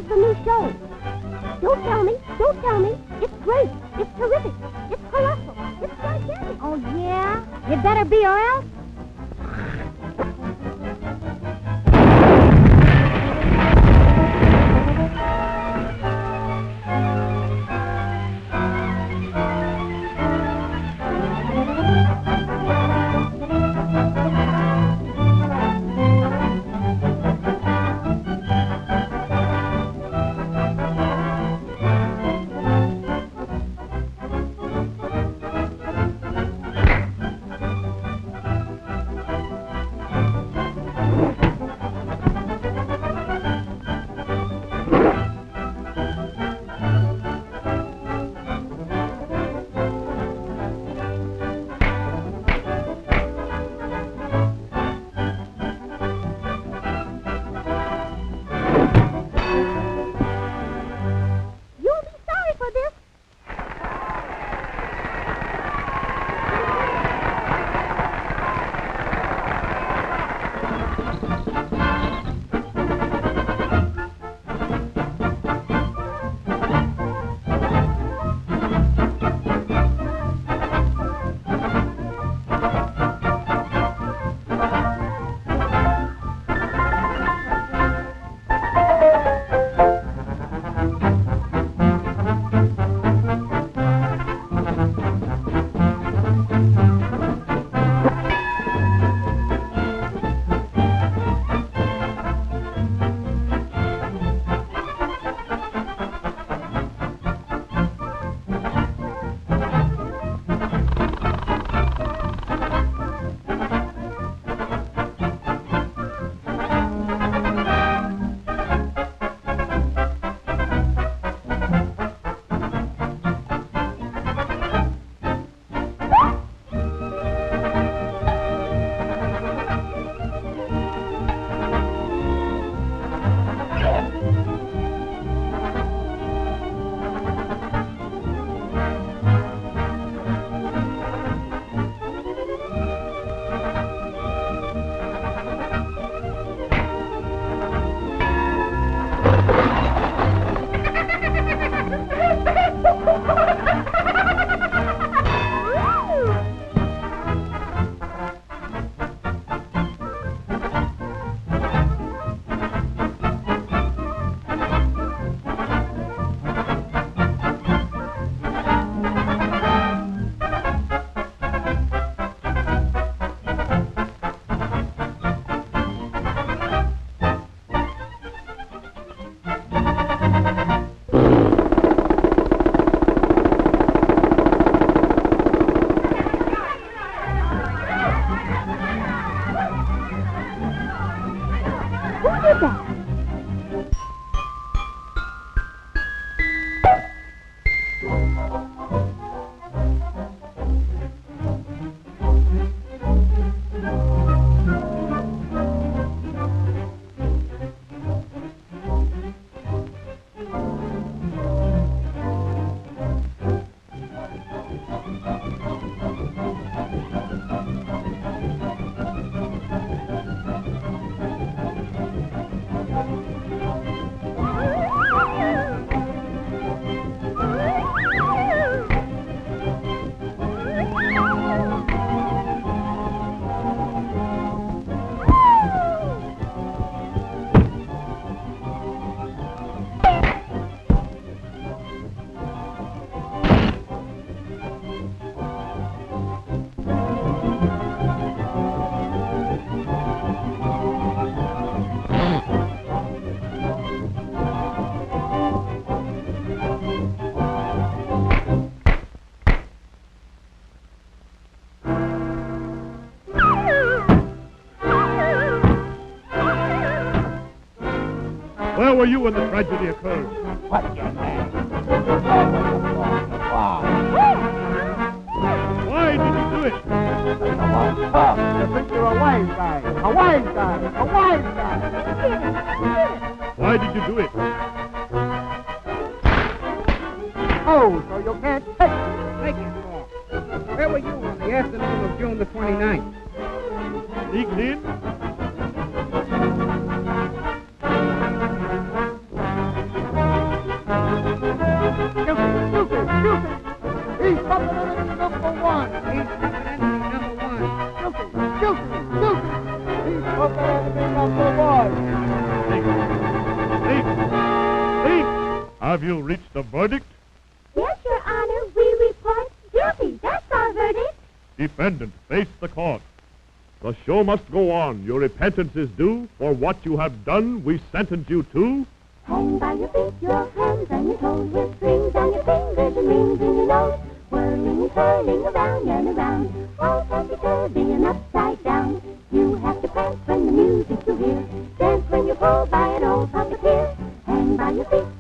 How's the new show? Don't tell me. Don't tell me. It's great. It's terrific. It's colossal. It's gigantic. Oh, yeah? You better be or else. Where were you when the tragedy occurred? What you man? Why did you do it? You think you're a wise guy. A wise guy. A wise guy. Why did you do it? Oh, so you can't take it. Take it. Where were you on the afternoon of June the 29th? Sneaked in? Have you reached a verdict? Yes, Your Honor, we report guilty. That's our verdict. Defendant, face the court. The show must go on. Your repentance is due. For what you have done, we sentence you to... Hang by your feet, your hands and your toes, with strings on your fingers and rings in your nose, whirling and twirling around and around, all topsy-turvy and upside down. You have to prance when the music you hear, dance when you're pulled by an old puppeteer. Hang by your feet,